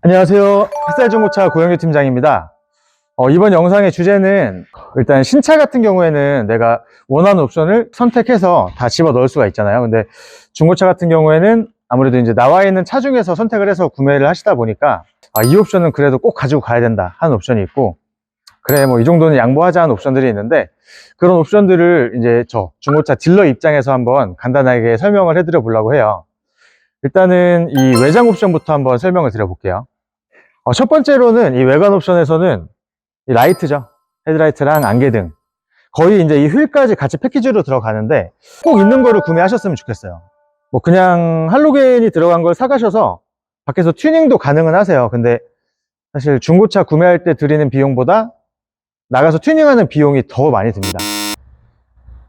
안녕하세요. 햇살중고차 고영규 팀장입니다. 이번 영상의 주제는 일단 신차 같은 경우에는 내가 원하는 옵션을 선택해서 다 집어 넣을 수가 있잖아요. 근데 중고차 같은 경우에는 아무래도 이제 나와 있는 차 중에서 선택을 해서 구매를 하시다 보니까 이 옵션은 그래도 꼭 가지고 가야 된다 하는 옵션이 있고, 그래 뭐 이 정도는 양보하자 하는 옵션들이 있는데, 그런 옵션들을 이제 저 중고차 딜러 입장에서 한번 간단하게 설명을 해드려 보려고 해요. 일단은 이 외장 옵션부터 한번 설명을 드려볼게요. 첫 번째로는 이 외관 옵션에서는 이 라이트죠. 헤드라이트랑 안개등. 거의 이제 이 휠까지 같이 패키지로 들어가는데 꼭 있는 거를 구매하셨으면 좋겠어요. 뭐 그냥 할로겐이 들어간 걸 사가셔서 밖에서 튜닝도 가능은 하세요. 근데 사실 중고차 구매할 때 드리는 비용보다 나가서 튜닝하는 비용이 더 많이 듭니다.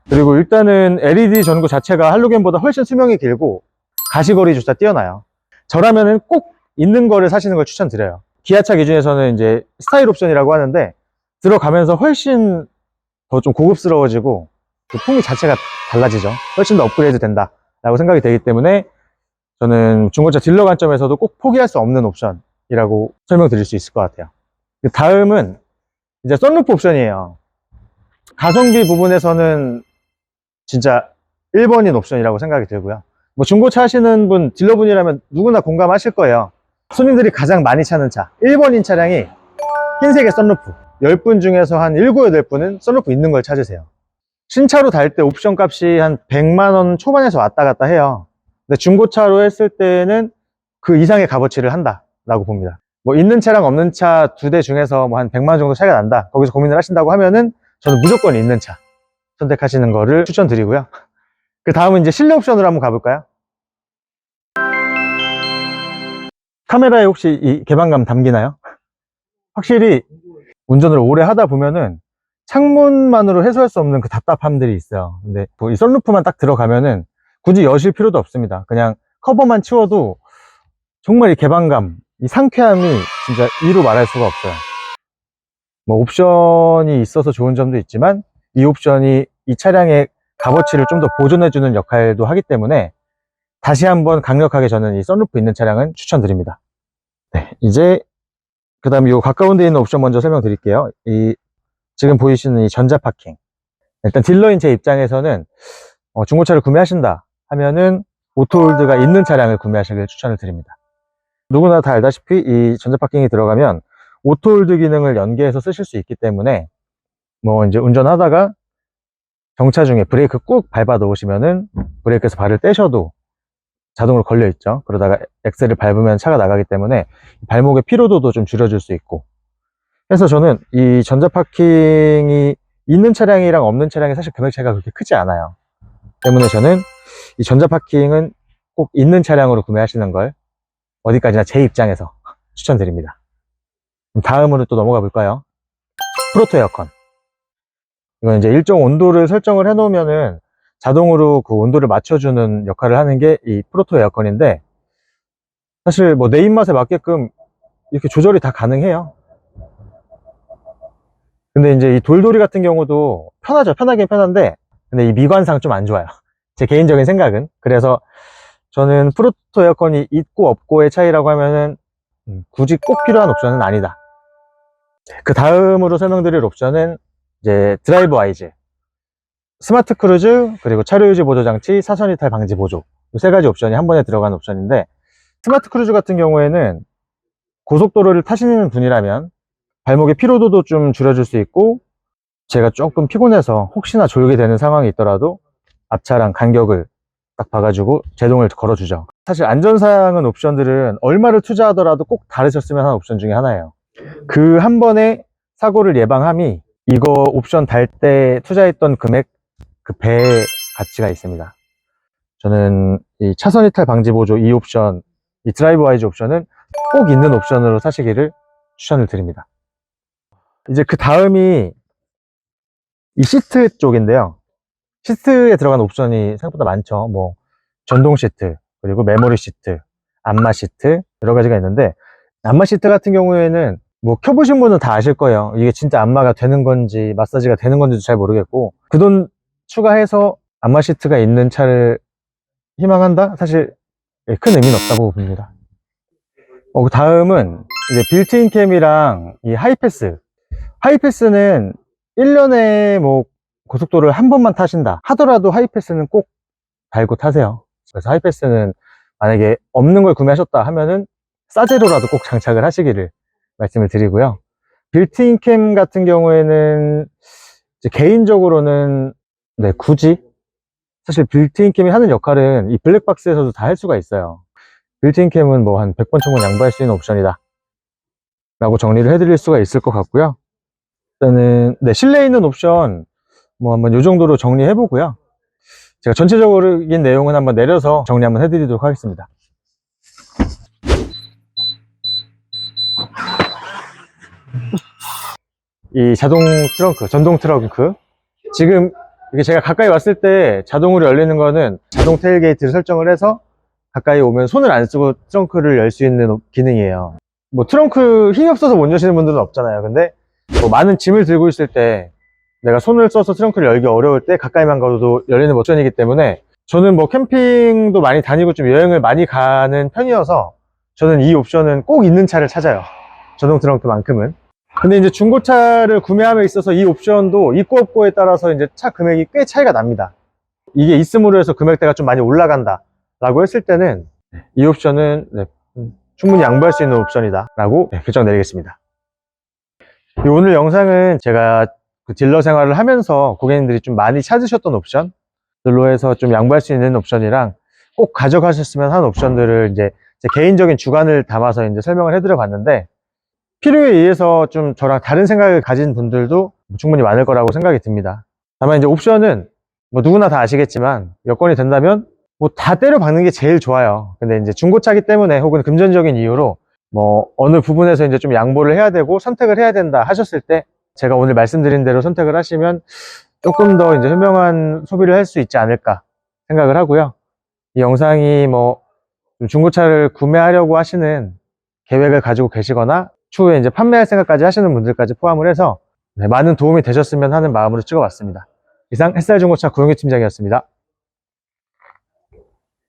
그리고 일단은 LED 전구 자체가 할로겐보다 훨씬 수명이 길고 가시거리조차 뛰어나요. 저라면은 꼭 있는 거를 사시는 걸 추천드려요. 기아차 기준에서는 이제 스타일 옵션이라고 하는데 들어가면서 훨씬 더 좀 고급스러워지고 그 풍미 자체가 달라지죠. 훨씬 더 업그레이드 된다 라고 생각이 되기 때문에 저는 중고차 딜러 관점에서도 꼭 포기할 수 없는 옵션이라고 설명드릴 수 있을 것 같아요. 다음은 이제 썬루프 옵션이에요. 가성비 부분에서는 진짜 1번인 옵션이라고 생각이 들고요. 뭐 중고차 하시는 분, 딜러분이라면 누구나 공감하실 거예요. 손님들이 가장 많이 찾는 차 1번인 차량이 흰색의 썬루프. 10분 중에서 한 7, 8분은 썬루프 있는 걸 찾으세요. 신차로 달 때 옵션 값이 한 100만원 초반에서 왔다 갔다 해요. 근데 중고차로 했을 때는 그 이상의 값어치를 한다 라고 봅니다. 뭐 있는 차랑 없는 차 2대 중에서 뭐 한 100만원 정도 차이가 난다, 거기서 고민을 하신다고 하면은 저는 무조건 있는 차 선택하시는 거를 추천드리고요. 그 다음은 이제 실내 옵션으로 한번 가볼까요? 카메라에 혹시 이 개방감 담기나요? 확실히 운전을 오래 하다 보면은 창문만으로 해소할 수 없는 그 답답함들이 있어요. 근데 뭐이 썬루프만 딱 들어가면은 굳이 여실 필요도 없습니다. 그냥 커버만 치워도 정말 이 개방감, 이 상쾌함이 진짜 이루 말할 수가 없어요. 뭐 옵션이 있어서 좋은 점도 있지만 이 옵션이 이 차량의 값어치를 좀 더 보존해주는 역할도 하기 때문에 다시 한번 강력하게 저는 이 썬루프 있는 차량은 추천드립니다. 네, 이제 그 다음에 이 가까운 데 있는 옵션 먼저 설명드릴게요. 지금 보이시는 이 전자 파킹. 일단 딜러인 제 입장에서는 중고차를 구매하신다 하면은 오토홀드가 있는 차량을 구매하시길 추천을 드립니다. 누구나 다 알다시피 이 전자 파킹이 들어가면 오토홀드 기능을 연계해서 쓰실 수 있기 때문에 뭐 이제 운전하다가 정차 중에 브레이크 꾹 밟아 놓으시면은 브레이크에서 발을 떼셔도 자동으로 걸려 있죠. 그러다가 엑셀을 밟으면 차가 나가기 때문에 발목의 피로도도 좀 줄여줄 수 있고, 그래서 저는 이 전자 파킹이 있는 차량이랑 없는 차량이 사실 금액 차이가 그렇게 크지 않아요. 때문에 저는 이 전자 파킹은 꼭 있는 차량으로 구매하시는 걸 어디까지나 제 입장에서 추천드립니다. 다음으로 또 넘어가 볼까요? 프로토 에어컨. 이건 이제 일정 온도를 설정을 해 놓으면은 자동으로 그 온도를 맞춰주는 역할을 하는 게 이 프로토 에어컨인데, 사실 뭐 내 입맛에 맞게끔 이렇게 조절이 다 가능해요. 근데 이제 이 돌돌이 같은 경우도 편하죠. 편하긴 편한데, 근데 이 미관상 좀 안 좋아요. 제 개인적인 생각은. 그래서 저는 프로토 에어컨이 있고 없고의 차이라고 하면은 굳이 꼭 필요한 옵션은 아니다. 그 다음으로 설명드릴 옵션은 이제 드라이브 와이즈, 스마트 크루즈, 그리고 차로 유지 보조 장치, 사선 이탈 방지 보조, 이 세 가지 옵션이 한 번에 들어간 옵션인데, 스마트 크루즈 같은 경우에는 고속도로를 타시는 분이라면 발목의 피로도도 좀 줄여줄 수 있고, 제가 조금 피곤해서 혹시나 졸게 되는 상황이 있더라도 앞차랑 간격을 딱 봐가지고 제동을 걸어주죠. 사실 안전사양은 옵션들은 얼마를 투자하더라도 꼭 다르셨으면 하는 옵션 중에 하나예요. 그 한 번의 사고를 예방함이 이거 옵션 달 때 투자했던 금액 그 배의 가치가 있습니다. 저는 이 차선 이탈 방지 보조 이 옵션, 이 드라이브 와이즈 옵션은 꼭 있는 옵션으로 사시기를 추천을 드립니다. 이제 그 다음이 이 시트 쪽인데요. 시트에 들어간 옵션이 생각보다 많죠. 뭐 전동 시트, 그리고 메모리 시트, 안마 시트, 여러 가지가 있는데, 안마 시트 같은 경우에는 뭐 켜보신 분은 다 아실 거예요. 이게 진짜 안마가 되는 건지 마사지가 되는 건지도 잘 모르겠고, 그 돈 추가해서 안마 시트가 있는 차를 희망한다? 사실 큰 의미는 없다고 봅니다. 그 다음은 이제 빌트인 캠이랑 이 하이패스. 하이패스는 1년에 뭐 고속도로를 한 번만 타신다 하더라도 하이패스는 꼭 달고 타세요. 그래서 하이패스는 만약에 없는 걸 구매하셨다 하면은 싸제로라도 꼭 장착을 하시기를 말씀을 드리고요. 빌트인 캠 같은 경우에는 이제 개인적으로는 네, 굳이 사실 빌트인 캠이 하는 역할은 이 블랙박스에서도 다 할 수가 있어요. 빌트인 캠은 뭐 한 100번, 1000번 양보할 수 있는 옵션이다 라고 정리를 해드릴 수가 있을 것 같고요. 일단은 네, 실내에 있는 옵션 뭐 한번 이 정도로 정리해 보고요. 제가 전체적인 내용은 한번 내려서 정리 한번 해드리도록 하겠습니다. 이 자동 트렁크, 전동 트렁크. 지금 이게 제가 가까이 왔을 때 자동으로 열리는 거는 자동 테일게이트를 설정을 해서 가까이 오면 손을 안 쓰고 트렁크를 열 수 있는 기능이에요. 뭐 트렁크 힘이 없어서 못 여시는 분들은 없잖아요. 근데 뭐 많은 짐을 들고 있을 때 내가 손을 써서 트렁크를 열기 어려울 때 가까이만 가도 열리는 옵션이기 때문에 저는 뭐 캠핑도 많이 다니고 좀 여행을 많이 가는 편이어서 저는 이 옵션은 꼭 있는 차를 찾아요. 전동 트렁크만큼은. 근데 이제 중고차를 구매함에 있어서 이 옵션도 있고 없고에 따라서 이제 차 금액이 꽤 차이가 납니다. 이게 있음으로 해서 금액대가 좀 많이 올라간다 라고 했을 때는 이 옵션은 네, 충분히 양보할 수 있는 옵션이다 라고 결정 내리겠습니다. 오늘 영상은 제가 그 딜러 생활을 하면서 고객님들이 좀 많이 찾으셨던 옵션들로 해서 좀 양보할 수 있는 옵션이랑 꼭 가져가셨으면 하는 옵션들을 이제 제 개인적인 주관을 담아서 이제 설명을 해드려 봤는데, 필요에 의해서 좀 저랑 다른 생각을 가진 분들도 충분히 많을 거라고 생각이 듭니다. 다만 이제 옵션은 뭐 누구나 다 아시겠지만 여건이 된다면 뭐 다 때려 박는 게 제일 좋아요. 근데 이제 중고차기 때문에 혹은 금전적인 이유로 뭐 어느 부분에서 이제 좀 양보를 해야 되고 선택을 해야 된다 하셨을 때 제가 오늘 말씀드린 대로 선택을 하시면 조금 더 이제 현명한 소비를 할 수 있지 않을까 생각을 하고요. 이 영상이 뭐 중고차를 구매하려고 하시는 계획을 가지고 계시거나 추후에 이제 판매할 생각까지 하시는 분들까지 포함을 해서 많은 도움이 되셨으면 하는 마음으로 찍어봤습니다. 이상 햇살 중고차 구영희 팀장이었습니다.